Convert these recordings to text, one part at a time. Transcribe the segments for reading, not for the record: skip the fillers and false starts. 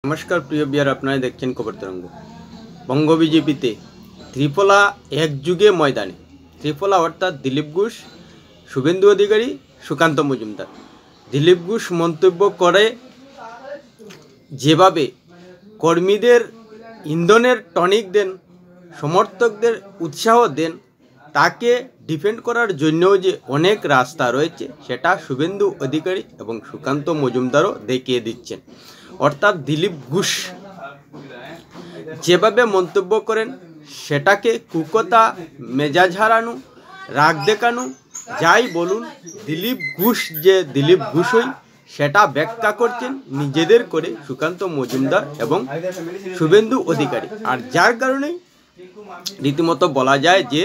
नमस्कार प्रिय बिहार अपना देखছেন खबर तरंग बंग बीजेपीते त्रिफला एक जुगे मैदाने त्रिफला अर्थात दिलीप घोष शुभेंदु अधिकारी सुकाন্ত মজুমদার दिलीप घोष मंतब्य करे যেভাবে কর্মীদের ইন্ধনের টনিক দেন সমর্থকদের উৎসাহ দেন তাকে ডিফেন্ড করার জন্য যে অনেক রাস্তা রয়েছে সেটা শুভেন্দু অধিকারী এবং সুকান্ত মজুমদারও দেখিয়ে দিচ্ছেন। অর্থাৎ দিলীপ ঘোষ যেভাবে মন্তব্য করেন সেটাকে কুকথা মেজাজ হারানো রাগ দেখানো যাই বলুন দিলীপ ঘোষ যে দিলীপ ঘোষই সেটা ব্যাখ্যা করছেন নিজেদের করে সুকান্ত মজুমদার এবং শুভেন্দু অধিকারী। আর যার কারণেই রীতিমতো বলা যায় যে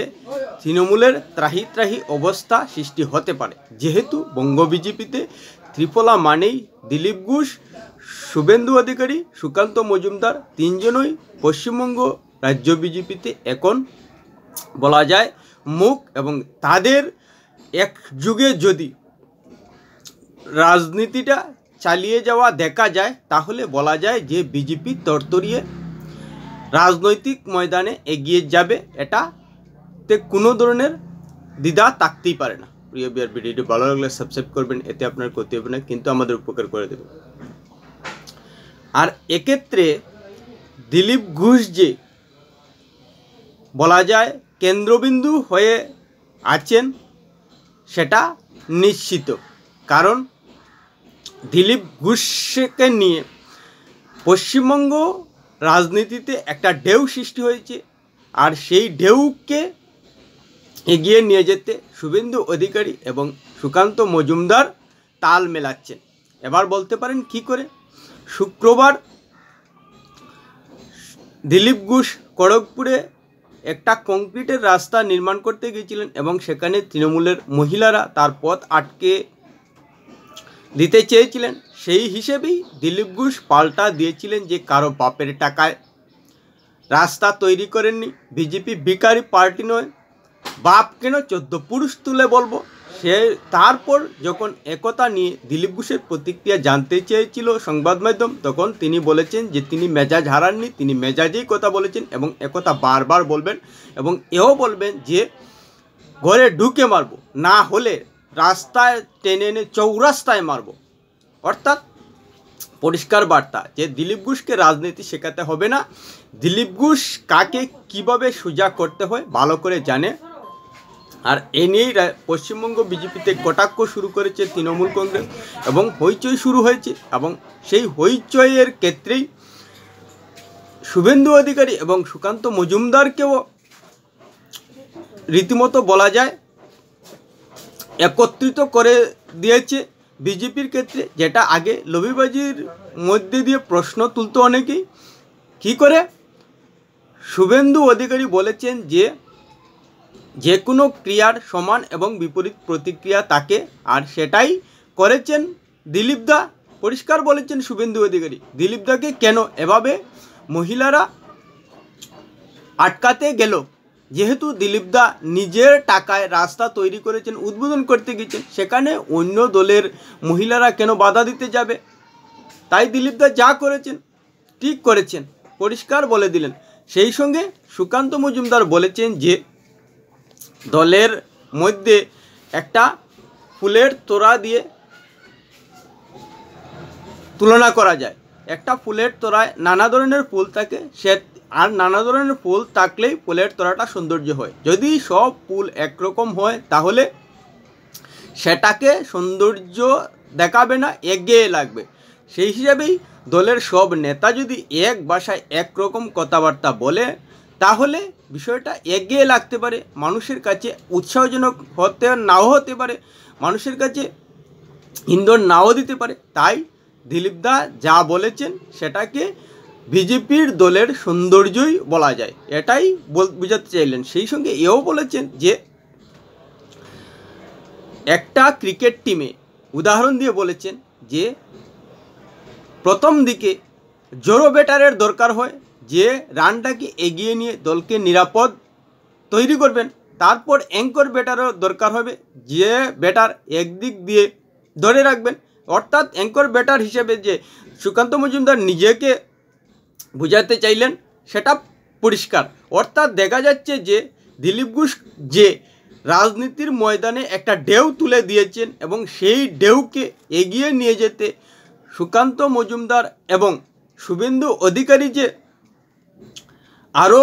তৃণমূলের ত্রাহি ত্রাহি অবস্থা সৃষ্টি হতে পারে, যেহেতু বঙ্গ বিজেপিতে ত্রিফলা মানেই দিলীপ ঘোষ শুভেন্দু অধিকারী সুকান্ত মজুমদার তিনজনই পশ্চিমবঙ্গ রাজ্য বিজেপিতে এখন বলা যায় মুখ, এবং তাদের এক যুগে যদি রাজনীতিটা চালিয়ে যাওয়া দেখা যায় তাহলে বলা যায় যে বিজেপি তরতরিয়ে রাজনৈতিক ময়দানে এগিয়ে যাবে, এটাতে কোনো ধরনের দ্বিধা থাকতেই পারে না। প্রিয় বিহার ভিডিওটি ভালো লাগলে সাবস্ক্রাইব করবেন, এতে আপনার ক্ষতি হবে না কিন্তু আমাদের উপকার করে দেবে। আর এক্ষেত্রে দিলীপ ঘোষ যে বলা যায় কেন্দ্রবিন্দু হয়ে আছেন সেটা নিশ্চিত, কারণ দিলীপ ঘোষকে নিয়ে পশ্চিমবঙ্গ রাজনীতিতে একটা ঢেউ সৃষ্টি হয়েছে, আর সেই ঢেউকে এগিয়ে নিয়ে যেতে শুভেন্দু অধিকারী এবং সুকান্ত মজুমদার তাল মেলাচ্ছেন। এবার বলতে পারেন কি করে? শুক্রবার দিলীপ ঘোষ খড়গপুরে একটা কংক্রিটের রাস্তা নির্মাণ করতে গিয়েছিলেন এবং সেখানে তৃণমূলের মহিলারা তার পথ আটকে দিতে চেয়েছিলেন। সেই হিসেবেই দিলীপ ঘোষ পাল্টা দিয়েছিলেন যে কারো বাপের টাকায় রাস্তা তৈরি করেননি, বিজেপি ভিখারি পার্টি নয়, বাপ কেন 14 পুরুষ তুলে বলবো। সে তারপর যখন একথা নিয়ে দিলীপ ঘোষের প্রতিক্রিয়া জানতে চেয়েছিল সংবাদ মাধ্যম, তখন তিনি বলেছেন যে তিনি মেজাজ হারাননি, তিনি মেজাজেই কথা বলেছেন এবং একথা বারবার বলবেন এবং এও বলবেন যে ঘরে ঢুকে মারবো, না হলে রাস্তায় টেনে এনে চৌরাস্তায় মারবো। অর্থাৎ পরিষ্কার বার্তা যে দিলীপ ঘোষকে রাজনীতি শেখাতে হবে না, দিলীপ ঘোষ কাকে কিভাবে সোজা করতে হয় ভালো করে জানে। আর এ নিয়েই পশ্চিমবঙ্গ বিজেপিতে কটাক্ষ শুরু করেছে তৃণমূল কংগ্রেস এবং হইচই শুরু হয়েছে, এবং সেই হইচইয়ের ক্ষেত্রেই শুভেন্দু অধিকারী এবং সুকান্ত মজুমদারকেও রীতিমতো বলা যায় একত্রিত করে দিয়েছে বিজেপির ক্ষেত্রে, যেটা আগে লবিবাজির মধ্যে দিয়ে প্রশ্ন তুলতো অনেকেই। কি করে? শুভেন্দু অধিকারী বলেছেন যে কোনো ক্রিয়ার সমান এবং বিপরীত প্রতিক্রিয়া থাকে, আর সেটাই করেছেন দিলীপ দা। পরিষ্কার বলেছেন শুভেন্দু অধিকারী দিলীপ দাকে কেন এভাবে মহিলারা আটকাতে গেল, যেহেতু দিলীপ দা নিজের টাকায় রাস্তা তৈরি করেছেন, উদ্বোধন করতে গেছেন, সেখানে অন্য দলের মহিলারা কেন বাধা দিতে যাবে? তাই দিলীপ দা যা করেছেন ঠিক করেছেন, পরিষ্কার বলে দিলেন। সেই সঙ্গে সুকান্ত মজুমদার বলেছেন যে দলের মধ্যে একটা ফুলের তোড়া দিয়ে তুলনা করা যায়। একটা ফুলের তোড়ায় নানা ধরনের ফুল থাকে, আর নানা ধরনের ফুল থাকলেই ফুলের তোড়াটা সৌন্দর্য হয়। যদি সব ফুল একরকম হয় তাহলে সেটাকে সৌন্দর্য দেখাবে না, এগিয়ে লাগবে। সেই হিসাবেই দলের সব নেতা যদি এক ভাষায় একরকম কথাবার্তা বলে তাহলে বিষয়টা এগিয়ে লাগতে পারে, মানুষের কাছে উৎসাহজনক হতে নাও হতে পারে, মানুষের কাছে ইন্ধন নাও দিতে পারে। তাই দিলীপ দা যা বলেছেন সেটাকে বিজেপির দলের সৌন্দর্যই বলা যায়, এটাই বুঝাতে চাইলেন। সেই সঙ্গে এও বলেছেন যে একটা ক্রিকেট টিমে উদাহরণ দিয়ে বলেছেন যে প্রথম দিকে জোরো ব্যাটারের দরকার হয়, যে রানটাকে এগিয়ে নিয়ে দলকে নিরাপদ তৈরি করবেন। তারপর অ্যাঙ্কর ব্যাটারও দরকার হবে, যে ব্যাটার একদিক দিয়ে ধরে রাখবেন। অর্থাৎ অ্যাঙ্কর ব্যাটার হিসেবে যে সুকান্ত মজুমদার নিজেকে বোঝাতে চাইলেন সেটা পরিষ্কার। অর্থাৎ দেখা যাচ্ছে যে দিলীপ ঘোষ যে রাজনীতির ময়দানে একটা ঢেউ তুলে দিয়েছেন এবং সেই ঢেউকে এগিয়ে নিয়ে যেতে সুকান্ত মজুমদার এবং শুভেন্দু অধিকারী যে আরও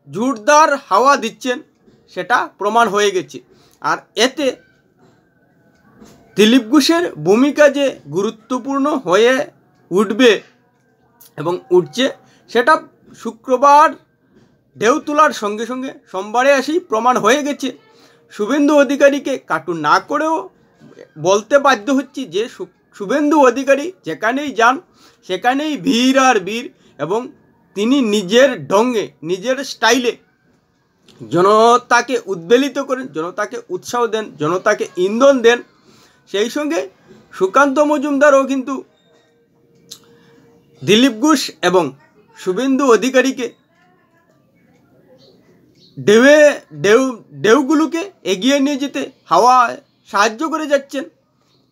জোরদার হাওয়া দিচ্ছেন সেটা প্রমাণ হয়ে গেছে। আর এতে দিলীপ ঘোষের ভূমিকা যে গুরুত্বপূর্ণ হয়ে উঠবে এবং উঠছে সেটা শুক্রবার ঢেউ তোলার সঙ্গে সঙ্গে সোমবারে এসেই প্রমাণ হয়ে গেছে। শুভেন্দু অধিকারীকে কার্টুন না করেও বলতে বাধ্য হচ্ছি যে শুভেন্দু অধিকারী যেখানেই যান সেখানেই ভিড় আর ভিড়, এবং তিনি নিজের ঢঙ্গে নিজের স্টাইলে জনতাকে উদ্বেলিত করেন, জনতাকে উৎসাহ দেন, জনতাকে ইন্ধন দেন। সেই সঙ্গে সুকান্ত মজুমদারও কিন্তু দিলীপ ঘোষ এবং শুভেন্দু অধিকারীকে ঢেউগুলোকে এগিয়ে নিয়ে যেতে হাওয়ায় সাহায্য করে যাচ্ছেন।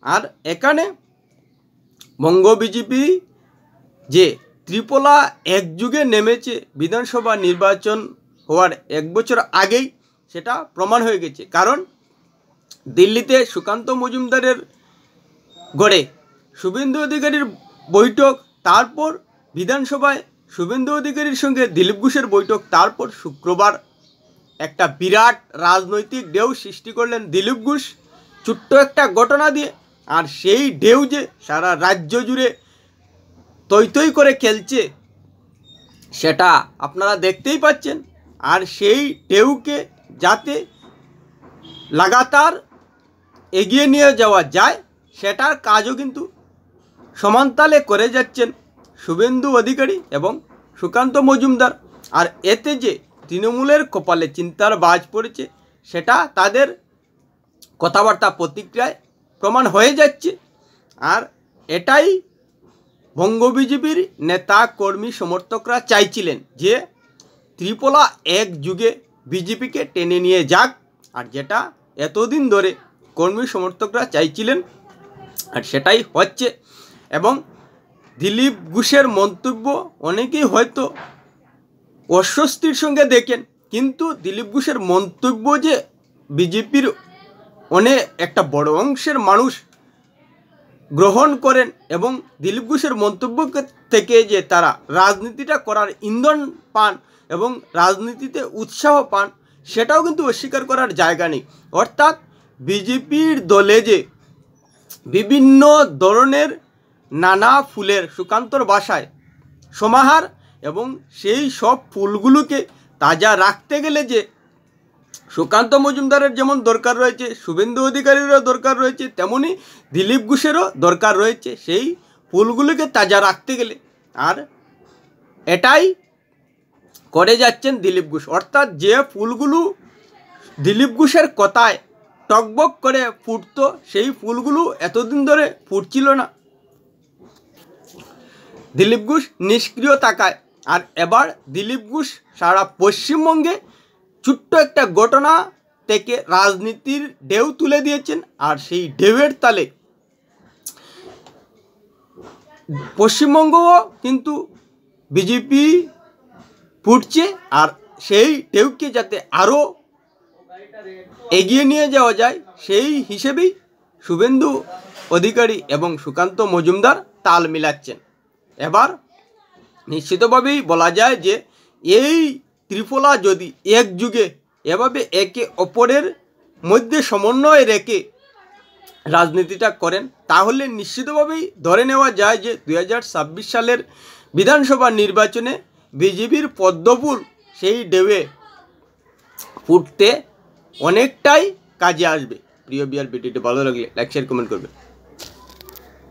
আর এখানে বঙ্গ বিজেপি যে ত্রিপলা একযুগে নেমেছে বিধানসভা নির্বাচন হওয়ার 1 বছর আগেই সেটা প্রমাণ হয়ে গেছে। কারণ দিল্লিতে সুকান্ত মজুমদারের গড়ে শুভেন্দু অধিকারীর বৈঠক, তারপর বিধানসভায় শুভেন্দু অধিকারীর সঙ্গে দিলীপ ঘোষের বৈঠক, তারপর শুক্রবার একটা বিরাট রাজনৈতিক ঢেউ সৃষ্টি করলেন দিলীপ ঘোষ ছোট্ট একটা ঘটনা দিয়ে। আর সেই ঢেউ যে সারা রাজ্য জুড়ে তৈ তৈ করে খেলছে সেটা আপনারা দেখতেই পাচ্ছেন। আর সেই ঢেউকে যাতে লাগাতার এগিয়ে নিয়ে যাওয়া যায় সেটার কাজও কিন্তু সমানতালে করে যাচ্ছেন শুভেন্দু অধিকারী এবং সুকান্ত মজুমদার। আর এতে যে তৃণমূলের কপালে চিন্তার বাজ পড়েছে সেটা তাদের কথাবার্তা প্রতিক্রিয়ায় প্রমাণ হয়ে যাচ্ছে। আর এটাই বঙ্গ বিজেপির নেতা কর্মী সমর্থকরা চাইছিলেন যে ত্রিপলা একযুগে বিজেপিকে টেনে নিয়ে যাক, আর যেটা এতদিন ধরে কর্মী সমর্থকরা চাইছিলেন, আর সেটাই হচ্ছে। এবং দিলীপ ঘোষের মন্তব্য অনেকেই হয়তো অস্বস্তির সঙ্গে দেখেন, কিন্তু দিলীপ ঘোষের মন্তব্য যে বিজেপির অনেক একটা বড় অংশের মানুষ গ্রহণ করেন এবং দিলীপ ঘোষের মন্তব্য থেকে যে তারা রাজনীতিটা করার ইন্ধন পান এবং রাজনীতিতে উৎসাহ পান সেটাও কিন্তু অস্বীকার করার জায়গা নেই। অর্থাৎ বিজেপির দলে যে বিভিন্ন ধরনের নানা ফুলের সুকান্তর বাসায় সমাহার, এবং সেই সব ফুলগুলোকে তাজা রাখতে গেলে যে সুকান্ত মজুমদারের যেমন দরকার রয়েছে, শুভেন্দু অধিকারীরও দরকার রয়েছে, তেমনি দিলীপ ঘোষেরও দরকার রয়েছে সেই ফুলগুলোকে তাজা রাখতে গেলে। আর এটাই করে যাচ্ছেন দিলীপ ঘোষ। অর্থাৎ যে ফুলগুলো দিলীপ ঘোষের কথায় টকবক করে ফুটতো সেই ফুলগুলো এতদিন ধরে ফুটছিল না, দিলীপ ঘোষ নিষ্ক্রিয় থাকায়। আর এবার দিলীপ ঘোষ সারা পশ্চিমবঙ্গে ছোট্ট একটা ঘটনা থেকে রাজনীতির ঢেউ তুলে দিয়েছেন। আর সেই ঢেউয়ের তালে পশ্চিমবঙ্গও কিন্তু বিজেপি ফুটছে। আর সেই ঢেউকে যাতে আরও এগিয়ে নিয়ে যাওয়া যায় সেই হিসেবেই শুভেন্দু অধিকারী এবং সুকান্ত মজুমদার তাল মিলাচ্ছেন। এবার নিশ্চিতভাবেই বলা যায় যে এই ত্রিপলা যদি একযুগে এভাবে একে অপরের মধ্যে সমন্বয় রেখে রাজনীতিটা করেন তাহলে নিশ্চিতভাবেই ধরে নেওয়া যায় যে 2026 সালের বিধানসভা নির্বাচনে বিজেপির পদ্মফুল সেই ঢেউয়ে ফুটতে অনেকটাই কাজে আসবে। প্রিয় বিআর ভিডিওটি ভালো লাগলে লাইক শেয়ার কমেন্ট করবে।